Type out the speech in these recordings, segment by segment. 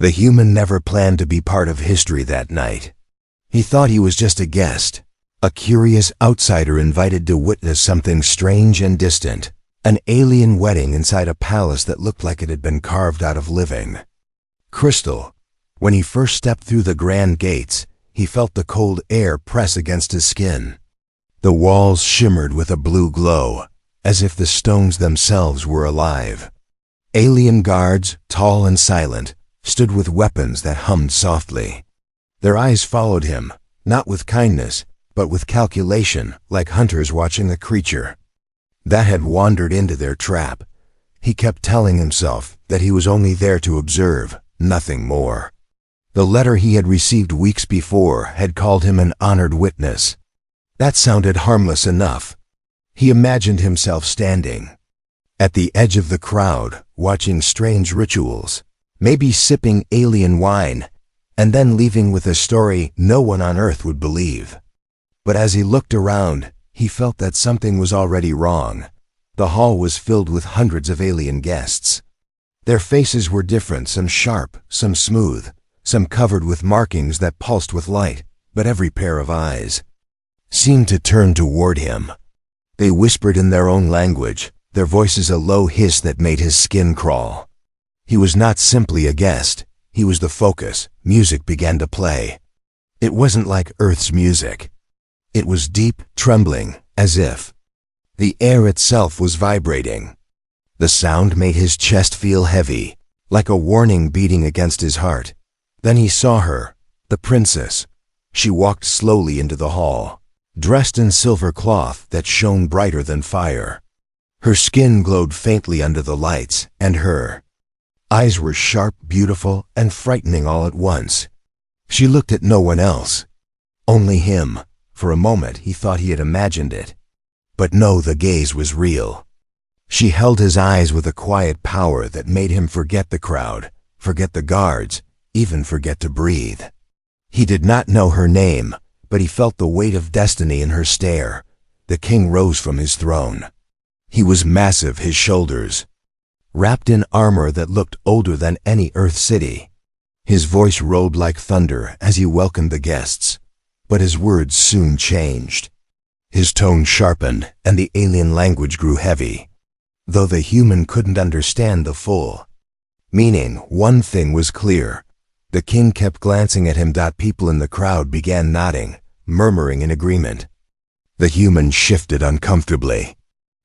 The human never planned to be part of history that night. He thought he was just a guest, a curious outsider invited to witness something strange and distant, an alien wedding inside a palace that looked like it had been carved out of living crystal. When he first stepped through the grand gates, he felt the cold air press against his skin. The walls shimmered with a blue glow, as if the stones themselves were alive. Alien guards, tall and silent, stood with weapons that hummed softly. Their eyes followed him, not with kindness, but with calculation, like hunters watching a creature that had wandered into their trap. He kept telling himself that he was only there to observe, nothing more. The letter he had received weeks before had called him an honored witness. That sounded harmless enough. He imagined himself standing at the edge of the crowd, watching strange rituals, maybe sipping alien wine, and then leaving with a story no one on Earth would believe. But as he looked around, he felt that something was already wrong. The hall was filled with hundreds of alien guests. Their faces were different, some sharp, some smooth, some covered with markings that pulsed with light, but every pair of eyes seemed to turn toward him. They whispered in their own language, their voices a low hiss that made his skin crawl. He was not simply a guest, he was the focus. Music began to play. It wasn't like Earth's music. It was deep, trembling, as if the air itself was vibrating. The sound made his chest feel heavy, like a warning beating against his heart. Then he saw her, the princess. She walked slowly into the hall, dressed in silver cloth that shone brighter than fire. Her skin glowed faintly under the lights, and her eyes were sharp, beautiful, and frightening all at once. She looked at no one else, only him. For a moment he thought he had imagined it. But no, the gaze was real. She held his eyes with a quiet power that made him forget the crowd, forget the guards, even forget to breathe. He did not know her name, but he felt the weight of destiny in her stare. The king rose from his throne. He was massive, his shoulders wrapped in armor that looked older than any Earth city. His voice rolled like thunder as he welcomed the guests, but his words soon changed. His tone sharpened, and the alien language grew heavy. Though the human couldn't understand the full meaning, one thing was clear. The king kept glancing at him. People in the crowd began nodding, murmuring in agreement. The human shifted uncomfortably.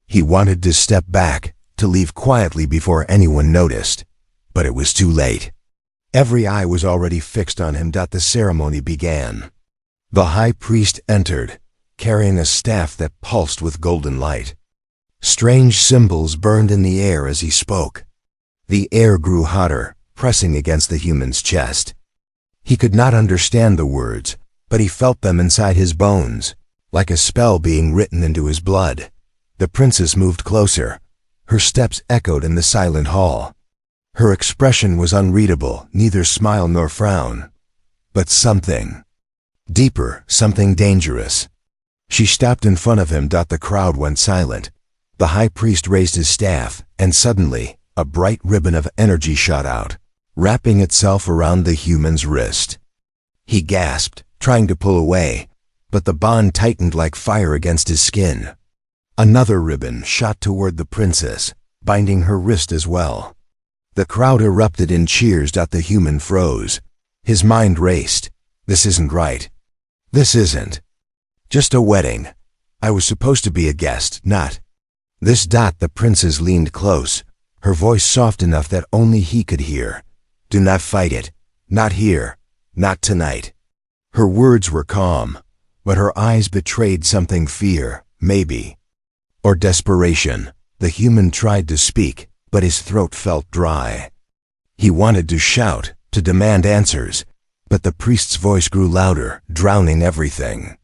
He wanted to step back, to leave quietly before anyone noticed, but it was too late. Every eye was already fixed on him. The ceremony began. The high priest entered, carrying a staff that pulsed with golden light. Strange symbols burned in the air as he spoke. The air grew hotter, pressing against the human's chest. He could not understand the words, but he felt them inside his bones, like a spell being written into his blood. The princess moved closer. Her steps echoed in the silent hall. Her expression was unreadable, neither smile nor frown, but something deeper, something dangerous. She stopped in front of him. The crowd went silent. The high priest raised his staff, and suddenly, a bright ribbon of energy shot out, wrapping itself around the human's wrist. He gasped, trying to pull away, but the bond tightened like fire against his skin. Another ribbon shot toward the princess, binding her wrist as well. The crowd erupted in cheers. The human froze. His mind raced. This isn't right. This isn't just a wedding. I was supposed to be a guest, not this. The princess leaned close, her voice soft enough that only he could hear. Do not fight it. Not here. Not tonight. Her words were calm, but her eyes betrayed something: fear, maybe, or desperation. The human tried to speak, but his throat felt dry. He wanted to shout, to demand answers, but the priest's voice grew louder, drowning everything.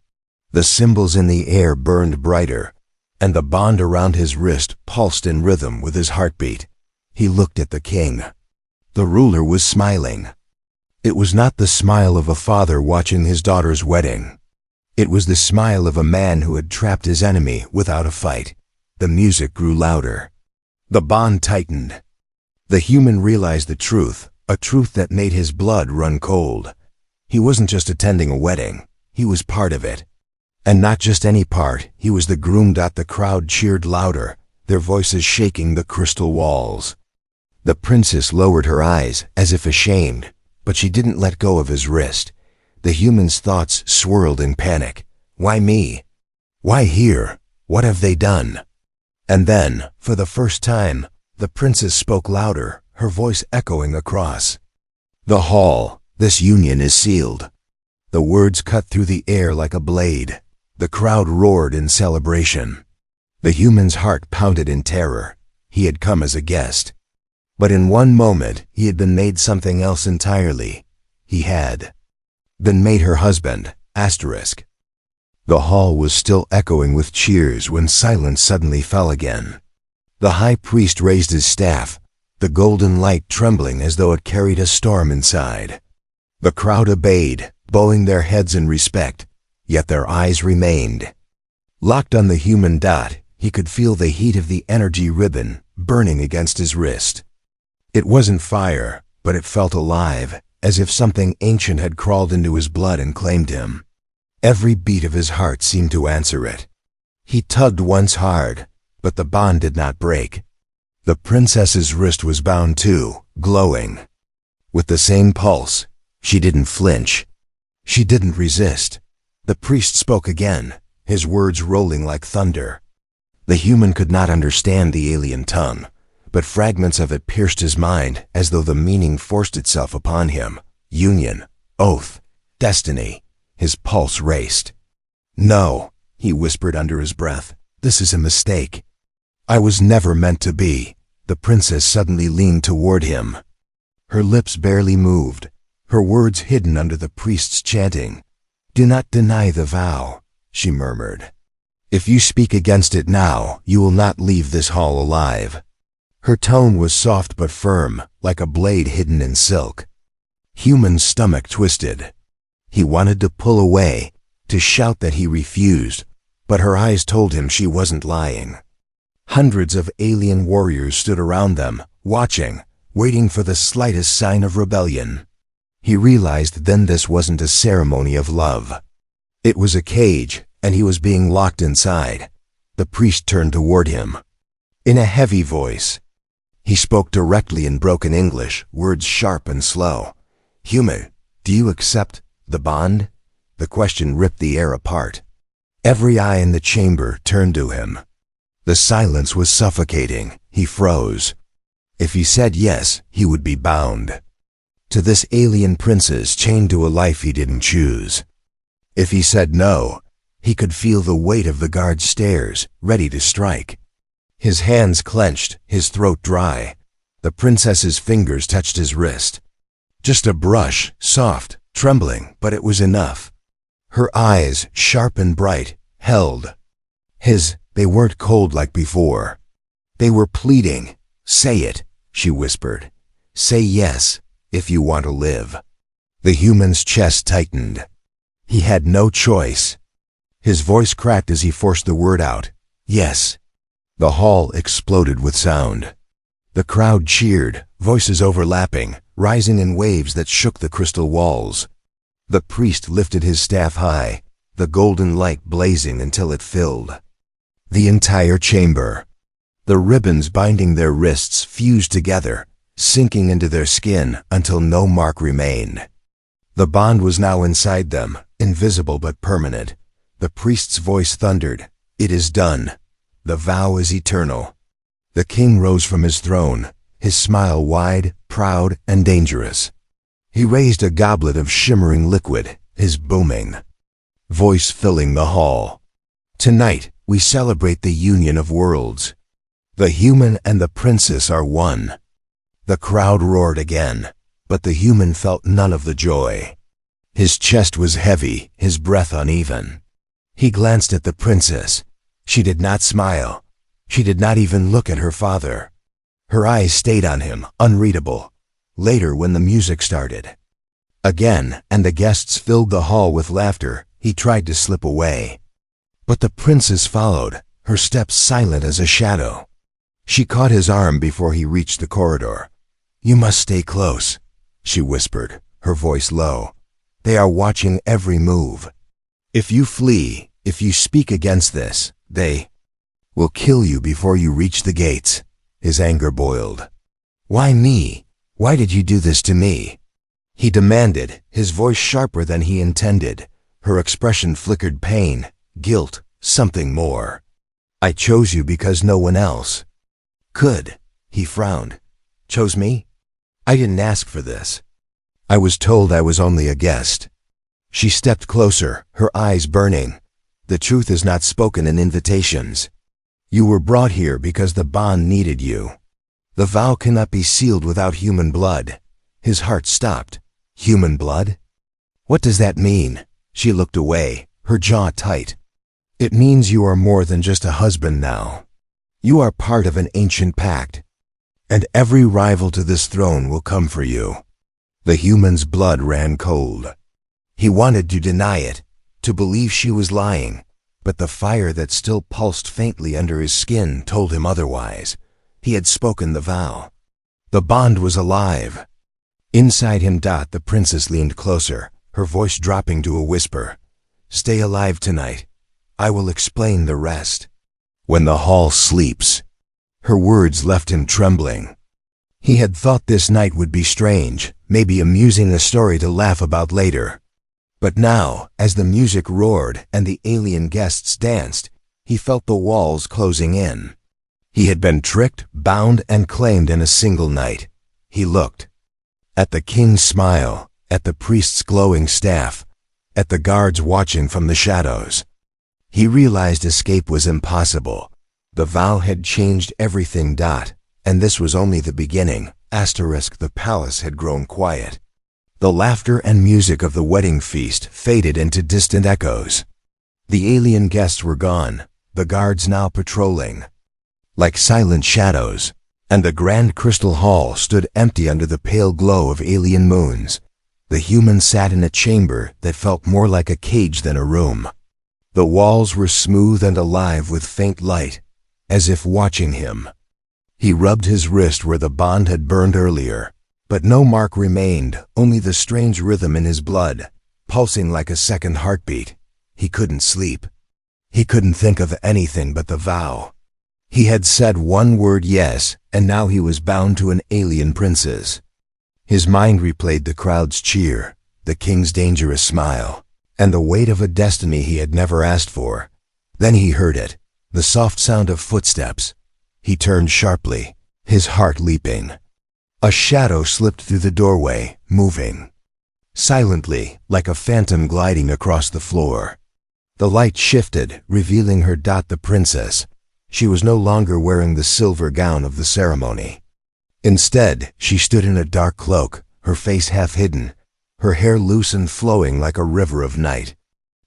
The symbols in the air burned brighter, and the bond around his wrist pulsed in rhythm with his heartbeat. He looked at the king. The ruler was smiling. It was not the smile of a father watching his daughter's wedding. It was the smile of a man who had trapped his enemy without a fight. The music grew louder. The bond tightened. The human realized the truth. a truth that made his blood run cold. He wasn't just attending a wedding, he was part of it. And not just any part, he was the groom. The crowd cheered louder, their voices shaking the crystal walls. The princess lowered her eyes, as if ashamed, but she didn't let go of his wrist. The human's thoughts swirled in panic. Why me? Why here? What have they done? And then, for the first time, the princess spoke louder, her voice echoing across the hall. This union is sealed. The words cut through the air like a blade. The crowd roared in celebration. The human's heart pounded in terror. He had come as a guest. But in one moment, he had been made something else entirely. He had been made her husband. The hall was still echoing with cheers when silence suddenly fell again. The high priest raised his staff, the golden light trembling as though it carried a storm inside. The crowd obeyed, bowing their heads in respect, yet their eyes remained locked on the human. He could feel the heat of the energy ribbon burning against his wrist. It wasn't fire, but it felt alive, as if something ancient had crawled into his blood and claimed him. Every beat of his heart seemed to answer it. He tugged once hard, but the bond did not break. The princess's wrist was bound too, glowing. With the same pulse, she didn't flinch. She didn't resist. The priest spoke again, his words rolling like thunder. The human could not understand the alien tongue, but fragments of it pierced his mind as though the meaning forced itself upon him. Union, oath, destiny. His pulse raced. No, he whispered under his breath. This is a mistake. I was never meant to be. The princess suddenly leaned toward him. Her lips barely moved, her words hidden under the priest's chanting. Do not deny the vow, she murmured. If you speak against it now, you will not leave this hall alive. Her tone was soft but firm, like a blade hidden in silk. Human's stomach twisted. He wanted to pull away, to shout that he refused, but her eyes told him she wasn't lying. Hundreds of alien warriors stood around them, watching, waiting for the slightest sign of rebellion. He realized then this wasn't a ceremony of love. It was a cage, and he was being locked inside. The priest turned toward him. In a heavy voice, he spoke directly in broken English, words sharp and slow. Human, do you accept the bond? The question ripped the air apart. Every eye in the chamber turned to him. The silence was suffocating. He froze. If he said yes, he would be bound to this alien princess chained to a life he didn't choose. If he said no, he could feel the weight of the guard's stares, ready to strike. His hands clenched, his throat dry. The princess's fingers touched his wrist. Just a brush, soft, trembling, but it was enough. Her eyes, sharp and bright, held his. They weren't cold like before. They were pleading. Say it, she whispered. Say yes, if you want to live. The human's chest tightened. He had no choice. His voice cracked as he forced the word out. Yes. The hall exploded with sound. The crowd cheered, voices overlapping, rising in waves that shook the crystal walls. The priest lifted his staff high, the golden light blazing until it filled the entire chamber. The ribbons binding their wrists fused together, sinking into their skin until no mark remained. The bond was now inside them, invisible but permanent. The priest's voice thundered, "It is done. The vow is eternal." The king rose from his throne, his smile wide, proud, and dangerous. He raised a goblet of shimmering liquid, his booming voice filling the hall. "Tonight, we celebrate the union of worlds. The human and the princess are one." The crowd roared again, but the human felt none of the joy. His chest was heavy, his breath uneven. He glanced at the princess. She did not smile. She did not even look at her father. Her eyes stayed on him, unreadable. Later, when the music started again, and the guests filled the hall with laughter, he tried to slip away. But the princess followed, her steps silent as a shadow. She caught his arm before he reached the corridor. "You must stay close. she whispered, her voice low. "They are watching every move. If you flee, if you speak against this, they will kill you before you reach the gates." His anger boiled. "Why me? Why did you do this to me?" he demanded, his voice sharper than he intended. Her expression flickered pain, guilt, something more. "I chose you because no one else could." He frowned. "Chose me? I didn't ask for this. I was told I was only a guest." She stepped closer, her eyes burning. "The truth is not spoken in invitations. You were brought here because the bond needed you. The vow cannot be sealed without human blood." His heart stopped. Human blood? What does that mean? She looked away, her jaw tight. "It means you are more than just a husband now. You are part of an ancient pact, and every rival to this throne will come for you." The human's blood ran cold. He wanted to deny it, to believe she was lying, but the fire that still pulsed faintly under his skin told him otherwise. He had spoken the vow. The bond was alive. Inside him, the princess leaned closer, her voice dropping to a whisper. "Stay alive tonight. I will explain the rest. When the hall sleeps." Her words left him trembling. He had thought this night would be strange, maybe amusing, a story to laugh about later. But now, as the music roared and the alien guests danced, he felt the walls closing in. He had been tricked, bound, and claimed in a single night. He looked. At the king's smile, at the priest's glowing staff, at the guards watching from the shadows. He realized escape was impossible. The vow had changed everything. And this was only the beginning. The palace had grown quiet. The laughter and music of the wedding feast faded into distant echoes. The alien guests were gone, the guards now patrolling like silent shadows, and the grand crystal hall stood empty under the pale glow of alien moons. The human sat in a chamber that felt more like a cage than a room. The walls were smooth and alive with faint light, as if watching him. He rubbed his wrist where the bond had burned earlier, but no mark remained, only the strange rhythm in his blood, pulsing like a second heartbeat. He couldn't sleep. He couldn't think of anything but the vow. He had said one word, yes, and now he was bound to an alien princess. His mind replayed the crowd's cheer, the king's dangerous smile, and the weight of a destiny he had never asked for. Then he heard it, the soft sound of footsteps. He turned sharply, his heart leaping. A shadow slipped through the doorway, moving silently, like a phantom gliding across the floor. The light shifted, revealing her, the princess. She was no longer wearing the silver gown of the ceremony. Instead, she stood in a dark cloak, her face half hidden, her hair loose and flowing like a river of night.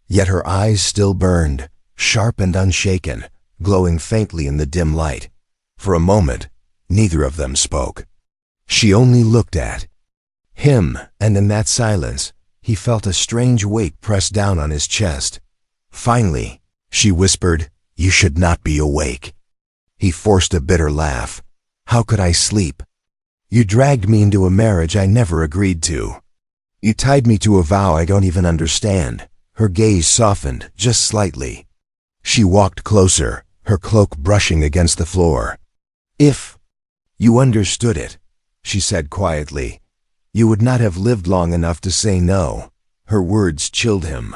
Yet her eyes still burned, sharp and unshaken, glowing faintly in the dim light. For a moment, neither of them spoke. She only looked at him, and in that silence, he felt a strange weight press down on his chest. Finally, she whispered, "You should not be awake." He forced a bitter laugh. "How could I sleep? You dragged me into a marriage I never agreed to. You tied me to a vow I don't even understand." Her gaze softened, just slightly. She walked closer, her cloak brushing against the floor. "If you understood it," she said quietly, "you would not have lived long enough to say no." Her words chilled him.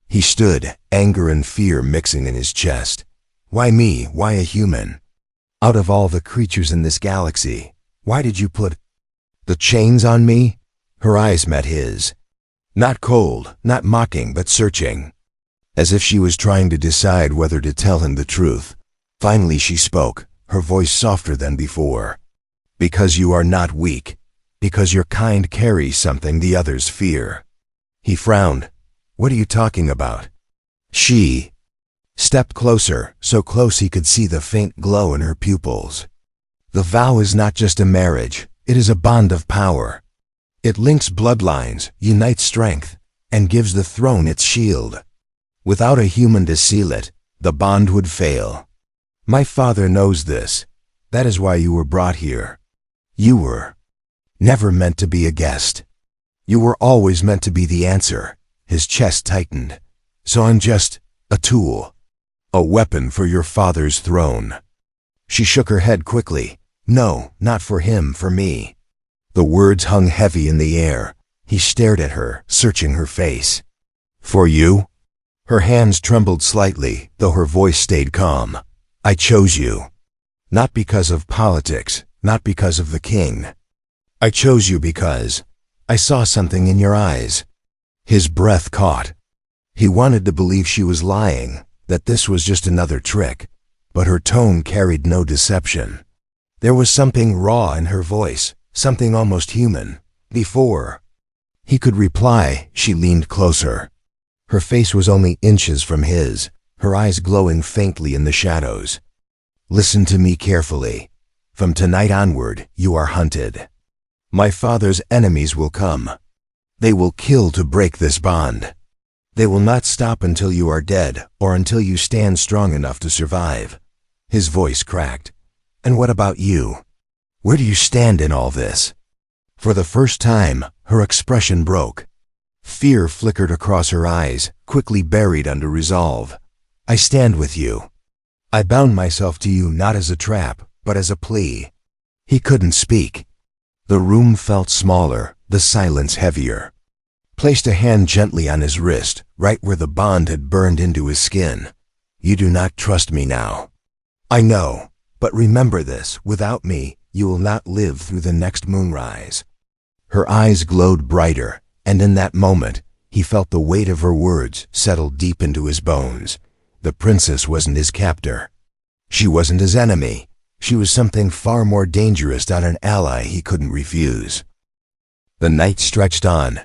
He stood, anger and fear mixing in his chest. Why me? Why a human? Out of all the creatures in this galaxy, why did you put the chains on me? Her eyes met his. Not cold, not mocking, but searching, as if she was trying to decide whether to tell him the truth. Finally she spoke, her voice softer than before. "Because you are not weak. Because your kind carries something the others fear." He frowned. "What are you talking about?" She stepped closer, so close he could see the faint glow in her pupils. "The vow is not just a marriage, it is a bond of power. It links bloodlines, unites strength, and gives the throne its shield. Without a human to seal it, the bond would fail. My father knows this. That is why you were brought here. You were Never meant to be a guest. You were always meant to be the answer. His chest tightened. So I'm just a tool. A weapon for your father's throne. She shook her head quickly. No, not for him, for me. The words hung heavy in the air. He stared at her, searching her face. For you? Her hands trembled slightly, though her voice stayed calm. I chose you. Not because of politics, not because of the king. I chose you because I saw something in your eyes. His breath caught. He wanted to believe she was lying, that this was just another trick, but her tone carried no deception. There was something raw in her voice, something almost human. Before he could reply, she leaned closer. Her face was only inches from his, her eyes glowing faintly in the shadows. Listen to me carefully. From tonight onward, you are hunted. My father's enemies will come. They will kill to break this bond. They will not stop until you are dead or until you stand strong enough to survive. His voice cracked. And what about you? Where do you stand in all this? For the first time, her expression broke. Fear flickered across her eyes, quickly buried under resolve. I stand with you. I bound myself to you not as a trap, but as a plea. He couldn't speak. The room felt smaller, the silence heavier. Placed a hand gently on his wrist, right where the bond had burned into his skin. You do not trust me now. I know, but remember this, without me, you will not live through the next moonrise. Her eyes glowed brighter, and in that moment, he felt the weight of her words settle deep into his bones. The princess wasn't his captor. She wasn't his enemy. She was something far more dangerous than an ally he couldn't refuse. The night stretched on,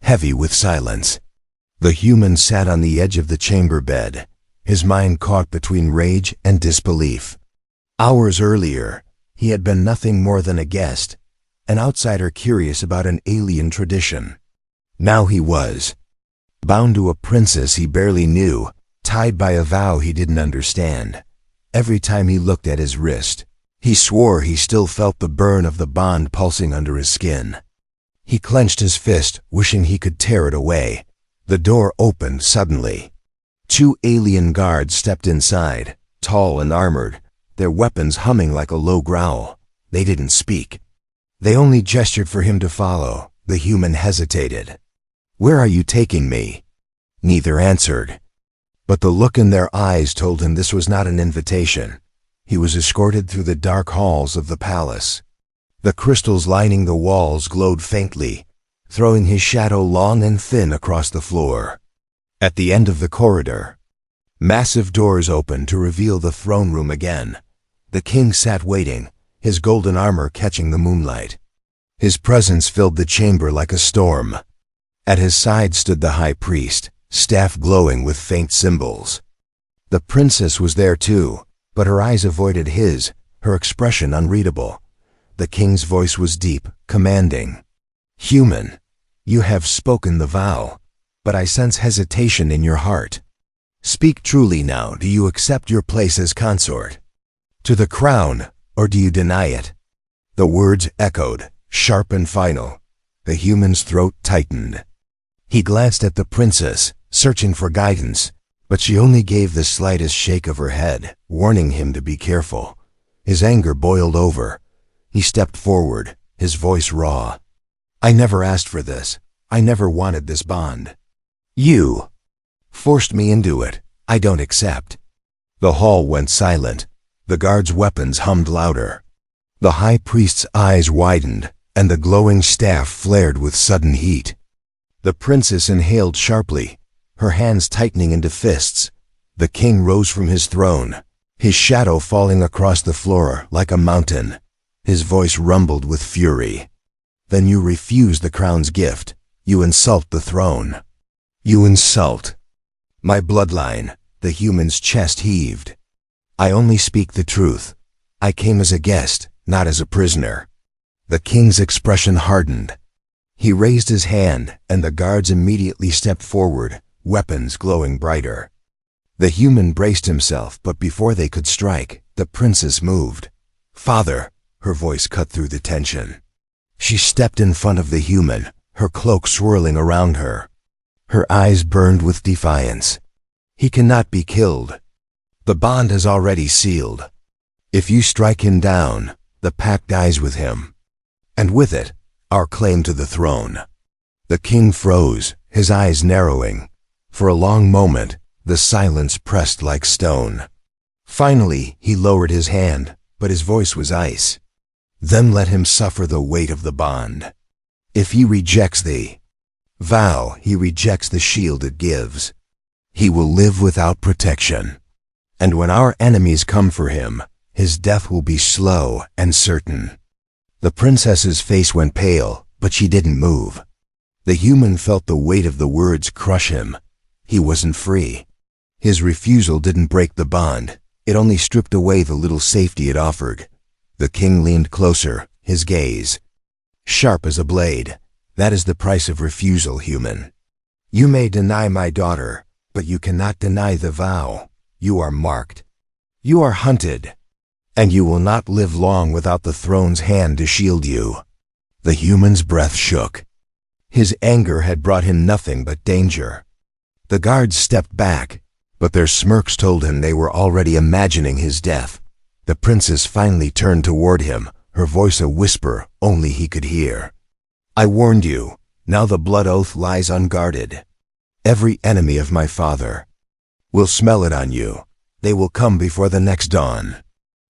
heavy with silence. The human sat on the edge of the chamber bed, his mind caught between rage and disbelief. Hours earlier, he had been nothing more than a guest, an outsider curious about an alien tradition. Now he was, bound to a princess he barely knew, tied by a vow he didn't understand. Every time he looked at his wrist, he swore he still felt the burn of the bond pulsing under his skin. He clenched his fist, wishing he could tear it away. The door opened suddenly. 2 alien guards stepped inside, tall and armored, their weapons humming like a low growl. They didn't speak. They only gestured for him to follow. The human hesitated. Where are you taking me? Neither answered. But the look in their eyes told him this was not an invitation. He was escorted through the dark halls of the palace. The crystals lining the walls glowed faintly, throwing his shadow long and thin across the floor. At the end of the corridor, massive doors opened to reveal the throne room again. The king sat waiting, his golden armor catching the moonlight. His presence filled the chamber like a storm. At his side stood the high priest, staff glowing with faint symbols. The princess was there too, but her eyes avoided his, her expression unreadable. The king's voice was deep, commanding. Human, you have spoken the vow, but I sense hesitation in your heart. Speak truly now, do you accept your place as consort to the crown, or do you deny it? The words echoed, sharp and final. The human's throat tightened. He glanced at the princess, searching for guidance, but she only gave the slightest shake of her head, warning him to be careful. His anger boiled over. He stepped forward, his voice raw. I never asked for this. I never wanted this bond. You forced me into it. I don't accept. The hall went silent. The guards' weapons hummed louder. The high priest's eyes widened, and the glowing staff flared with sudden heat. The princess inhaled sharply, her hands tightening into fists. The king rose from his throne, his shadow falling across the floor like a mountain. His voice rumbled with fury. Then you refuse the crown's gift. You insult the throne. You insult my bloodline. The human's chest heaved. I only speak the truth. I came as a guest, not as a prisoner. The king's expression hardened. He raised his hand, and the guards immediately stepped forward, weapons glowing brighter. The human braced himself, but before they could strike, the princess moved. Father, her voice cut through the tension. She stepped in front of the human, her cloak swirling around her. Her eyes burned with defiance. He cannot be killed. The bond is already sealed. If you strike him down, the pact dies with him. And with it, our claim to the throne. The king froze, his eyes narrowing. For a long moment, the silence pressed like stone. Finally, he lowered his hand, but his voice was ice. Then let him suffer the weight of the bond. If he rejects the vow, he rejects the shield it gives. He will live without protection. And when our enemies come for him, his death will be slow and certain. The princess's face went pale, but she didn't move. The human felt the weight of the words crush him. He wasn't free. His refusal didn't break the bond. It only stripped away the little safety it offered. The king leaned closer, his gaze sharp as a blade. That is the price of refusal, human. You may deny my daughter, but you cannot deny the vow. You are marked. You are hunted. And you will not live long without the throne's hand to shield you. The human's breath shook. His anger had brought him nothing but danger. The guards stepped back, but their smirks told him they were already imagining his death. The princess finally turned toward him, her voice a whisper only he could hear. I warned you. Now the blood oath lies unguarded. Every enemy of my father will smell it on you. They will come before the next dawn.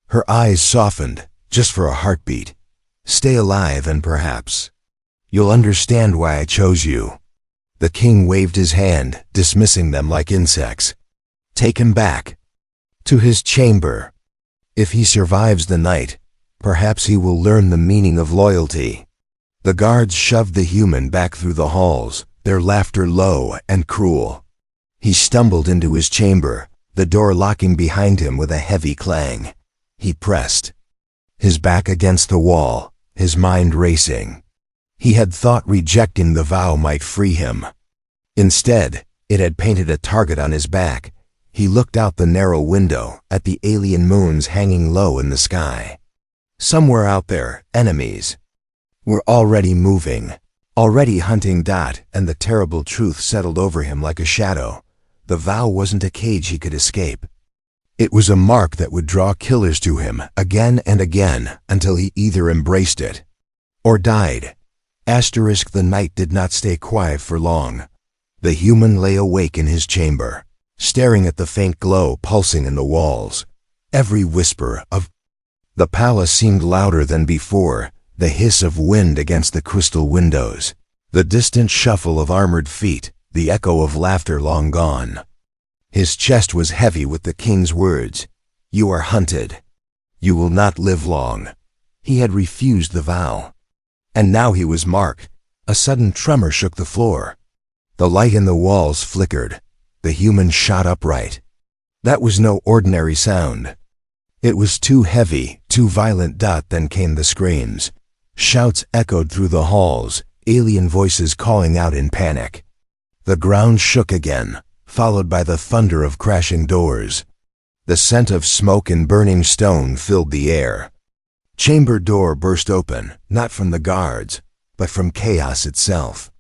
Her eyes softened, just for a heartbeat. Stay alive and perhaps you'll understand why I chose you. The king waved his hand, dismissing them like insects. Take him back to his chamber. If he survives the night, perhaps he will learn the meaning of loyalty. The guards shoved the human back through the halls, their laughter low and cruel. He stumbled into his chamber, the door locking behind him with a heavy clang. He pressed his back against the wall, his mind racing. He had thought rejecting the vow might free him. Instead, it had painted a target on his back. He looked out the narrow window at the alien moons hanging low in the sky. Somewhere out there, enemies were already moving, already hunting. And the terrible truth settled over him like a shadow. The vow wasn't a cage he could escape. It was a mark that would draw killers to him again and again until he either embraced it or died. The night did not stay quiet for long. The human lay awake in his chamber, staring at the faint glow pulsing in the walls. Every whisper of the palace seemed louder than before, the hiss of wind against the crystal windows, the distant shuffle of armored feet, the echo of laughter long gone. His chest was heavy with the king's words, "You are hunted. You will not live long." He had refused the vow. And now he was marked. A sudden tremor shook the floor. The light in the walls flickered. The human shot upright. That was no ordinary sound. It was too heavy, too violent. Then came the screams. Shouts echoed through the halls, alien voices calling out in panic. The ground shook again, followed by the thunder of crashing doors. The scent of smoke and burning stone filled the air. Chamber door burst open, not from the guards, but from chaos itself.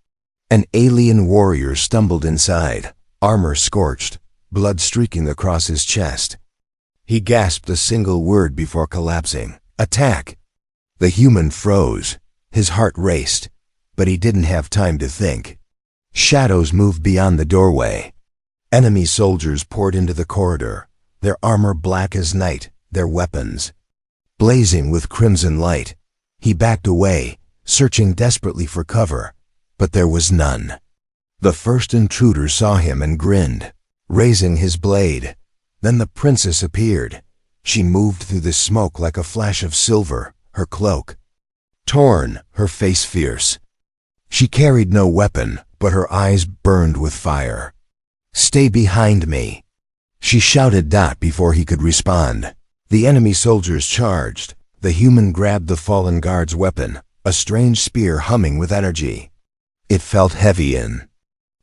An alien warrior stumbled inside, armor scorched, blood streaking across his chest. He gasped a single word before collapsing. Attack! The human froze. His heart raced, but he didn't have time to think. Shadows moved beyond the doorway. Enemy soldiers poured into the corridor, their armor black as night, their weapons blazing with crimson light. He backed away, searching desperately for cover, but there was none. The first intruder saw him and grinned, raising his blade. Then the princess appeared. She moved through the smoke like a flash of silver, her cloak torn, her face fierce. She carried no weapon, but her eyes burned with fire. "Stay behind me," she shouted. Before he could respond, the enemy soldiers charged. The human grabbed the fallen guard's weapon, a strange spear humming with energy. It felt heavy in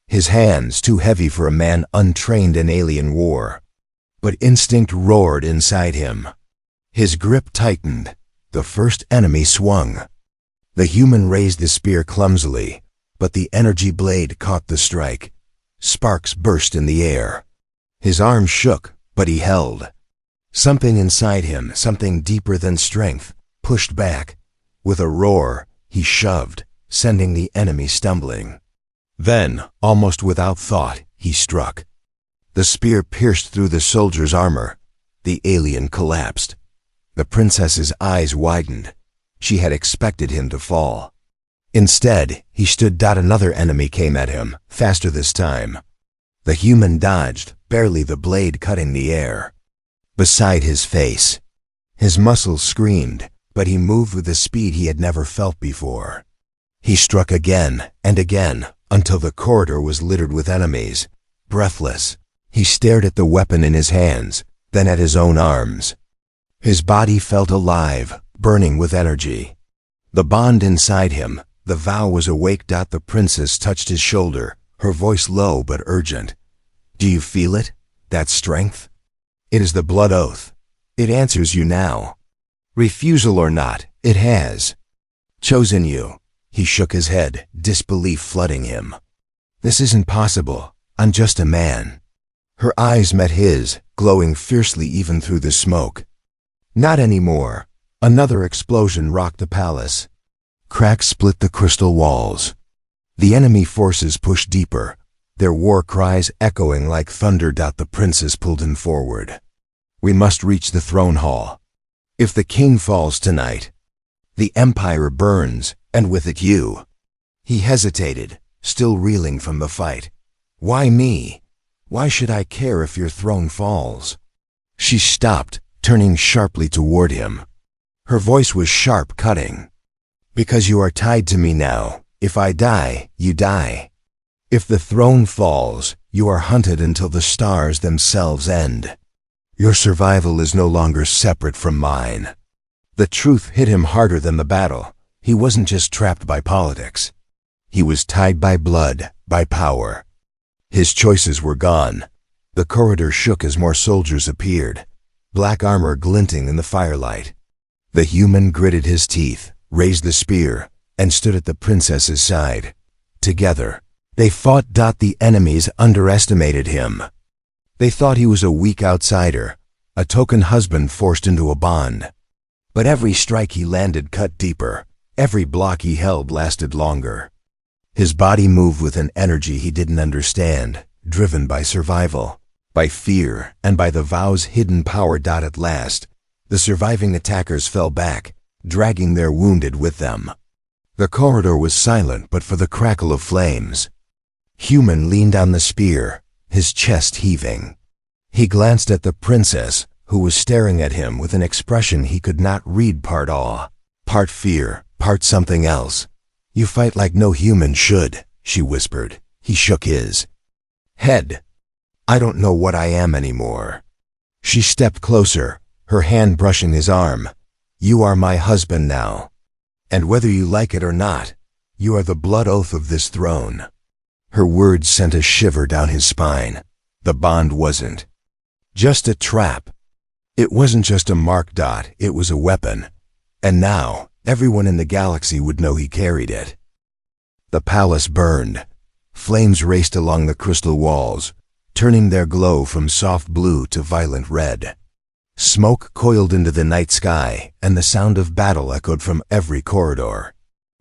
his hands, too heavy for a man untrained in alien war. But instinct roared inside him. His grip tightened. The first enemy swung. The human raised the spear clumsily, but the energy blade caught the strike. Sparks burst in the air. His arm shook, but he held. Something inside him, something deeper than strength, pushed back. With a roar, he shoved, sending the enemy stumbling. Then, almost without thought, he struck. The spear pierced through the soldier's armor. The alien collapsed. The princess's eyes widened. She had expected him to fall. Instead, he stood. Another enemy came at him, faster this time. The human dodged, barely the blade cutting the air. Beside his face, his muscles screamed, but he moved with a speed he had never felt before. He struck again and again, until the corridor was littered with enemies. Breathless, he stared at the weapon in his hands, then at his own arms. His body felt alive, burning with energy. The bond inside him, the vow was awake. The princess touched his shoulder, her voice low but urgent. Do you feel it? That strength? It is the blood oath. It answers you now. Refusal or not, it has chosen you. He shook his head, disbelief flooding him. This isn't possible. I'm just a man. Her eyes met his, glowing fiercely even through the smoke. Not anymore. Another explosion rocked the palace. Cracks split the crystal walls. The enemy forces pushed deeper, their war cries echoing like thunder. The princess pulled him forward. We must reach the throne hall. If the king falls tonight, the empire burns, and with it you. He hesitated, still reeling from the fight. Why me? Why should I care if your throne falls? She stopped, turning sharply toward him. Her voice was sharp, cutting. Because you are tied to me now. If I die, you die. If the throne falls, you are hunted until the stars themselves end. Your survival is no longer separate from mine. The truth hit him harder than the battle. He wasn't just trapped by politics. He was tied by blood, by power. His choices were gone. The corridor shook as more soldiers appeared, black armor glinting in the firelight. The human gritted his teeth, raised the spear, and stood at the princess's side. Together, they fought. The enemies underestimated him. They thought he was a weak outsider, a token husband forced into a bond. But every strike he landed cut deeper. Every block he held lasted longer. His body moved with an energy he didn't understand, driven by survival, by fear, and by the vow's hidden power. At last, the surviving attackers fell back, dragging their wounded with them. The corridor was silent but for the crackle of flames. Human leaned on the spear, his chest heaving. He glanced at the princess, who was staring at him with an expression he could not read, part awe, part fear, part something else. You fight like no human should, she whispered. He shook his head. I don't know what I am anymore. She stepped closer, her hand brushing his arm. You are my husband now. And whether you like it or not, you are the blood oath of this throne. Her words sent a shiver down his spine. The bond wasn't just a trap. It wasn't just a mark. It was a weapon. And now, everyone in the galaxy would know he carried it. The palace burned. Flames raced along the crystal walls, turning their glow from soft blue to violent red. Smoke coiled into the night sky, and the sound of battle echoed from every corridor.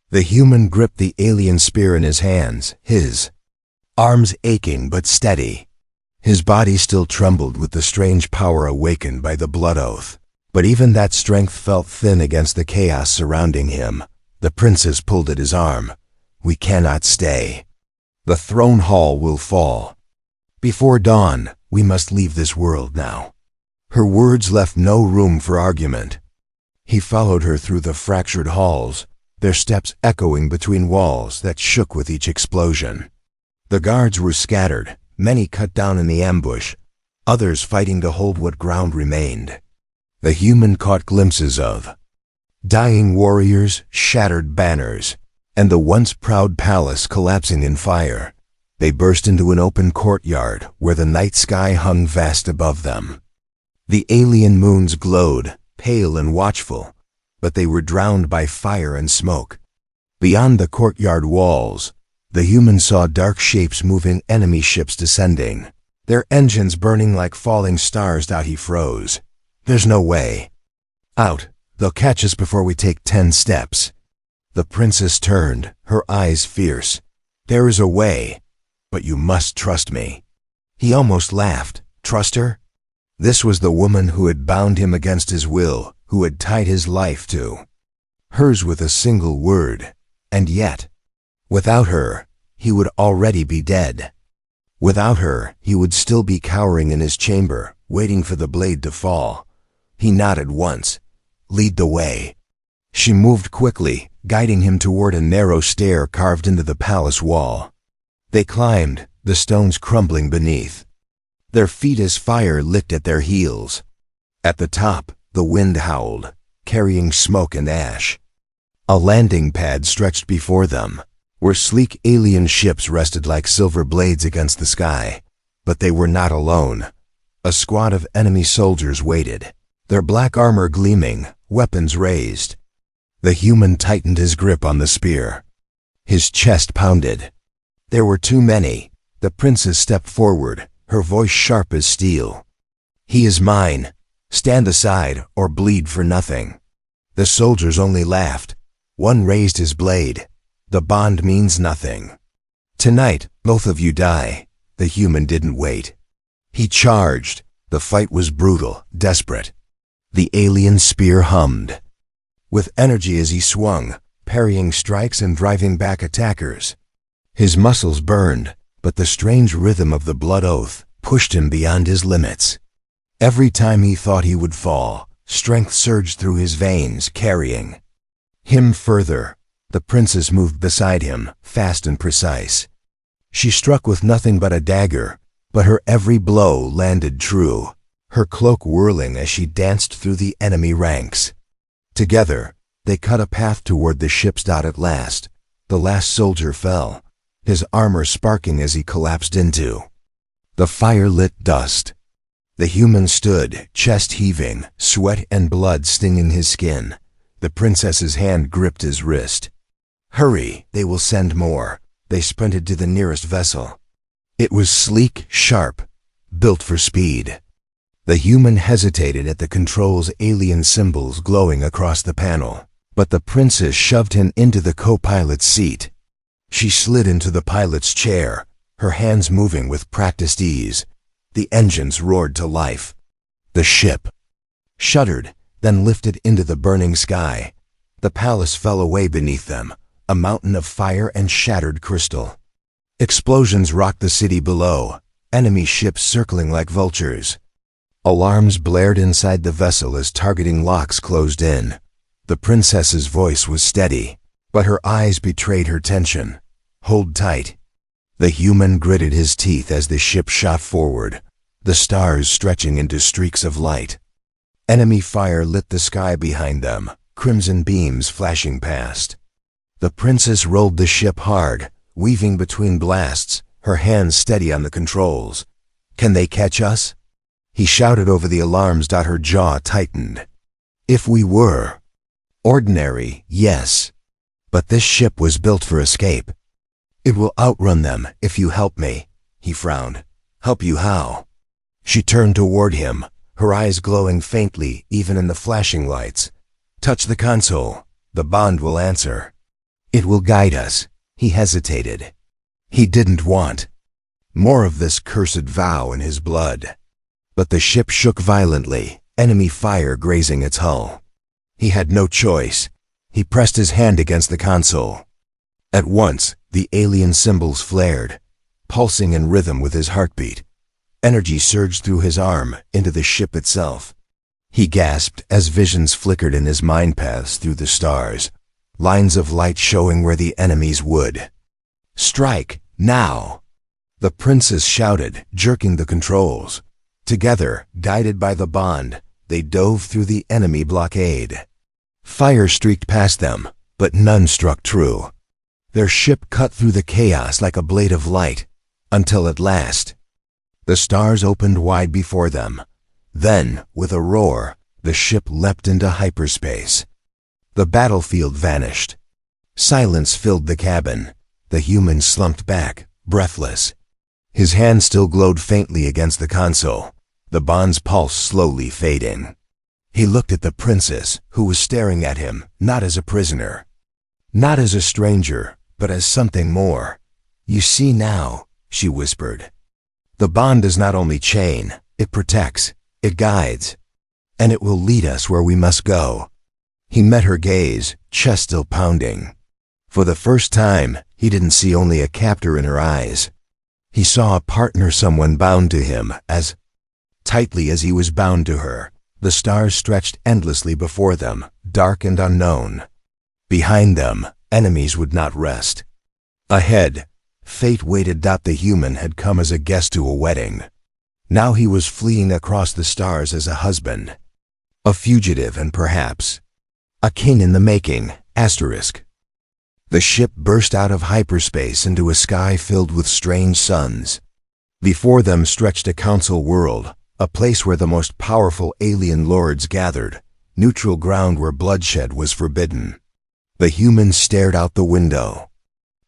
The human gripped the alien spear in his hands, his arms aching but steady. His body still trembled with the strange power awakened by the blood oath. But even that strength felt thin against the chaos surrounding him. The princess pulled at his arm. We cannot stay. The throne hall will fall. Before dawn, we must leave this world now. Her words left no room for argument. He followed her through the fractured halls, their steps echoing between walls that shook with each explosion. The guards were scattered, many cut down in the ambush, others fighting to hold what ground remained. The human caught glimpses of dying warriors, shattered banners, and the once proud palace collapsing in fire. They burst into an open courtyard where the night sky hung vast above them. The alien moons glowed, pale and watchful, but they were drowned by fire and smoke. Beyond the courtyard walls, the humans saw dark shapes moving, enemy ships descending, their engines burning like falling stars. He froze. There's no way out. They'll catch us before we take 10 steps. The princess turned, her eyes fierce. There is a way, but you must trust me. He almost laughed. Trust her? This was the woman who had bound him against his will, who had tied his life to hers with a single word. And yet, without her, he would already be dead. Without her, he would still be cowering in his chamber, waiting for the blade to fall. He nodded once. Lead the way. She moved quickly, guiding him toward a narrow stair carved into the palace wall. They climbed, the stones crumbling beneath. Their feet as fire licked at their heels. At the top, the wind howled, carrying smoke and ash. A landing pad stretched before them, where sleek alien ships rested like silver blades against the sky. But they were not alone. A squad of enemy soldiers waited, their black armor gleaming, weapons raised. The human tightened his grip on the spear. His chest pounded. There were too many. The princess stepped forward, her voice sharp as steel. He is mine. Stand aside or bleed for nothing. The soldiers only laughed. One raised his blade. The bond means nothing. Tonight, both of you die. The human didn't wait. He charged. The fight was brutal, desperate. The alien spear hummed with energy as he swung, parrying strikes and driving back attackers. His muscles burned, but the strange rhythm of the blood oath pushed him beyond his limits. Every time he thought he would fall, strength surged through his veins, carrying him further. The princess moved beside him, fast and precise. She struck with nothing but a dagger, but her every blow landed true, her cloak whirling as she danced through the enemy ranks. Together, they cut a path toward the ships. At last, the last soldier fell, his armor sparking as he collapsed into the fire-lit dust. The human stood, chest heaving, sweat and blood stinging his skin. The princess's hand gripped his wrist. Hurry, they will send more. They sprinted to the nearest vessel. It was sleek, sharp, built for speed. The human hesitated at the controls, alien symbols glowing across the panel, but the princess shoved him into the co-pilot's seat. She slid into the pilot's chair, her hands moving with practiced ease. The engines roared to life. The ship shuddered, then lifted into the burning sky. The palace fell away beneath them, a mountain of fire and shattered crystal. Explosions rocked the city below, enemy ships circling like vultures. Alarms blared inside the vessel as targeting locks closed in. The princess's voice was steady, but her eyes betrayed her tension. Hold tight. The human gritted his teeth as the ship shot forward, the stars stretching into streaks of light. Enemy fire lit the sky behind them, crimson beams flashing past. The princess rolled the ship hard, weaving between blasts, her hands steady on the controls. Can they catch us? He shouted over the alarms. Her jaw tightened. If we were ordinary, yes. But this ship was built for escape. It will outrun them if you help me, he frowned. Help you how? She turned toward him, her eyes glowing faintly even in the flashing lights. Touch the console. The bond will answer. It will guide us. He hesitated. He didn't want more of this cursed vow in his blood. But the ship shook violently, enemy fire grazing its hull. He had no choice. He pressed his hand against the console. At once, the alien symbols flared, pulsing in rhythm with his heartbeat. Energy surged through his arm, into the ship itself. He gasped as visions flickered in his mind paths through the stars, lines of light showing where the enemies would strike, now! The princess shouted, jerking the controls. Together, guided by the bond, they dove through the enemy blockade. Fire streaked past them, but none struck true. Their ship cut through the chaos like a blade of light, until at last, the stars opened wide before them. Then, with a roar, the ship leapt into hyperspace. The battlefield vanished. Silence filled the cabin. The human slumped back, breathless. His hand still glowed faintly against the console, the bond's pulse slowly fading. He looked at the princess, who was staring at him, not as a prisoner, not as a stranger, but as something more. "You see now," she whispered. "The bond does not only chain, it protects, it guides, and it will lead us where we must go." He met her gaze, chest still pounding. For the first time, he didn't see only a captor in her eyes. He saw a partner, someone bound to him, as tightly as he was bound to her. The stars stretched endlessly before them, dark and unknown. Behind them, enemies would not rest. Ahead, fate waited. The human had come as a guest to a wedding. Now he was fleeing across the stars as a husband, a fugitive, and perhaps a king in the making. The ship burst out of hyperspace into a sky filled with strange suns. Before them stretched a council world, a place where the most powerful alien lords gathered, neutral ground where bloodshed was forbidden. The human stared out the window,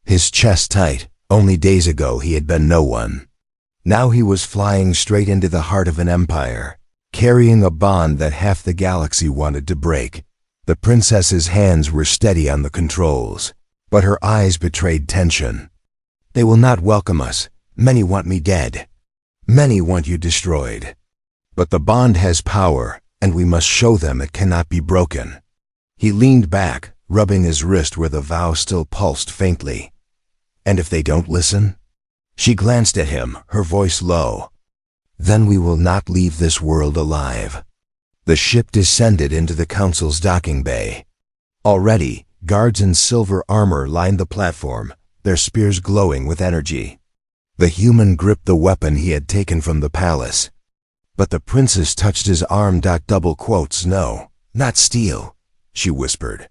his chest tight. Only days ago he had been no one. Now he was flying straight into the heart of an empire, carrying a bond that half the galaxy wanted to break. The princess's hands were steady on the controls, but her eyes betrayed tension. "They will not welcome us. Many want me dead. Many want you destroyed. But the bond has power, and we must show them it cannot be broken." He leaned back, rubbing his wrist where the vow still pulsed faintly. "And if they don't listen?" She glanced at him, her voice low. "Then we will not leave this world alive." The ship descended into the council's docking bay. Already, guards in silver armor lined the platform, their spears glowing with energy. The human gripped the weapon he had taken from the palace. But the princess touched his arm. "No, not steel," she whispered.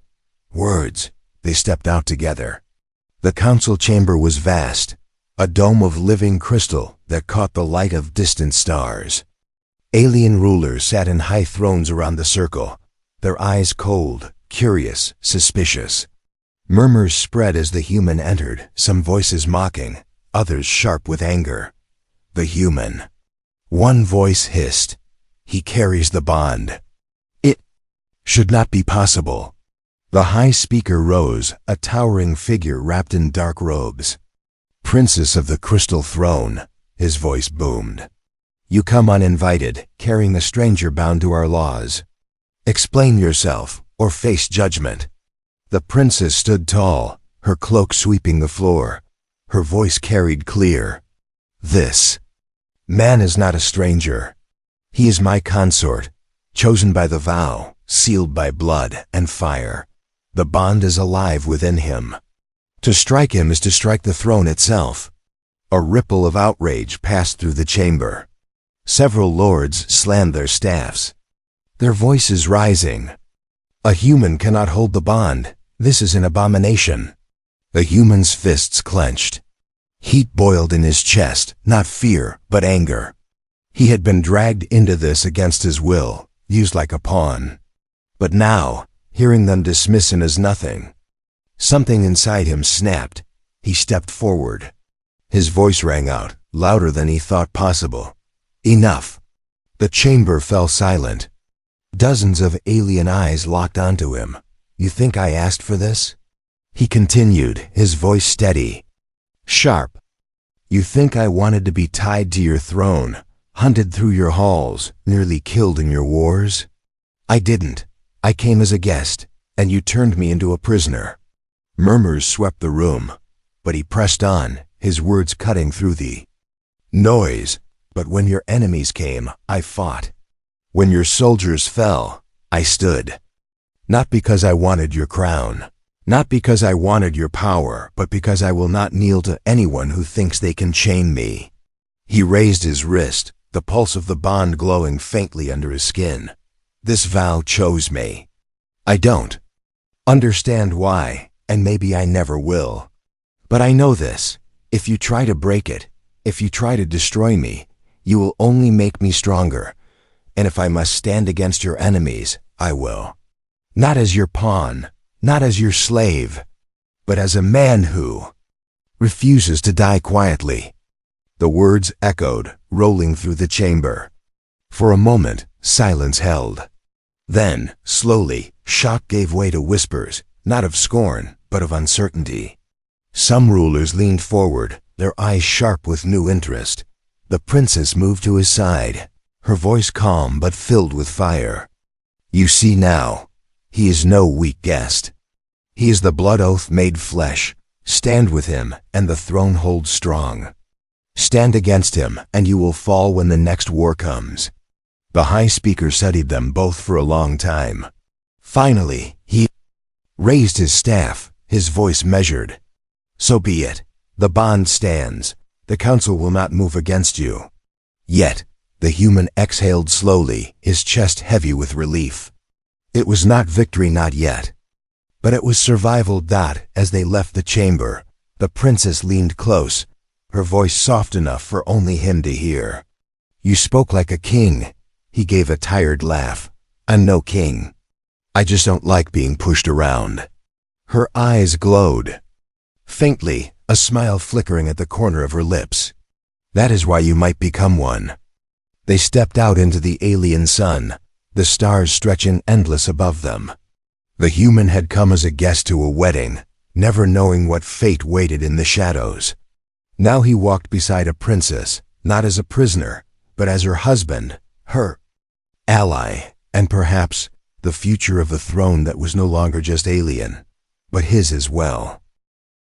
"Words." They stepped out together. The council chamber was vast, a dome of living crystal that caught the light of distant stars. Alien rulers sat in high thrones around the circle, their eyes cold, curious, suspicious. Murmurs spread as the human entered, some voices mocking, others sharp with anger. The human. One voice hissed, "He carries the bond. It should not be possible." The high speaker rose, a towering figure wrapped in dark robes. "Princess of the Crystal Throne," his voice boomed. "You come uninvited, carrying a stranger bound to our laws. Explain yourself, or face judgment." The princess stood tall, her cloak sweeping the floor. Her voice carried clear. "This man is not a stranger. He is my consort, chosen by the vow, sealed by blood and fire. The bond is alive within him. To strike him is to strike the throne itself." A ripple of outrage passed through the chamber. Several lords slammed their staffs, their voices rising. "A human cannot hold the bond. This is an abomination." The human's fists clenched. Heat boiled in his chest, not fear, but anger. He had been dragged into this against his will, used like a pawn. But now, hearing them dismiss him as nothing, something inside him snapped. He stepped forward. His voice rang out, louder than he thought possible. "Enough." The chamber fell silent. Dozens of alien eyes locked onto him. "You think I asked for this?" He continued, his voice steady, sharp. "You think I wanted to be tied to your throne, hunted through your halls, nearly killed in your wars? I didn't. I came as a guest, and you turned me into a prisoner." Murmurs swept the room, but he pressed on, his words cutting through the noise. "But when your enemies came, I fought. When your soldiers fell, I stood. Not because I wanted your crown, not because I wanted your power, but because I will not kneel to anyone who thinks they can chain me." He raised his wrist, the pulse of the bond glowing faintly under his skin. "This vow chose me. I don't understand why, and maybe I never will. But I know this. If you try to break it, if you try to destroy me, you will only make me stronger. And if I must stand against your enemies, I will. Not as your pawn, not as your slave, but as a man who refuses to die quietly." The words echoed, rolling through the chamber. For a moment, silence held. Then, slowly, shock gave way to whispers, not of scorn, but of uncertainty. Some rulers leaned forward, their eyes sharp with new interest. The princess moved to his side, her voice calm but filled with fire. "You see now, he is no weak guest. He is the blood oath made flesh. Stand with him, and the throne holds strong. Stand against him, and you will fall when the next war comes." The High Speaker studied them both for a long time. Finally, he raised his staff, his voice measured. "So be it. The bond stands. The Council will not move against you." Yet, the human exhaled slowly, his chest heavy with relief. It was not victory, not yet. But it was survival. As they left the chamber, the princess leaned close, her voice soft enough for only him to hear. "You spoke like a king." He gave a tired laugh. "I'm no king. I just don't like being pushed around." Her eyes glowed. Faintly, a smile flickering at the corner of her lips. "That is why you might become one." They stepped out into the alien sun, the stars stretching endless above them. The human had come as a guest to a wedding, never knowing what fate waited in the shadows. Now he walked beside a princess, not as a prisoner, but as her husband, her ally, and perhaps the future of a throne that was no longer just alien, but his as well.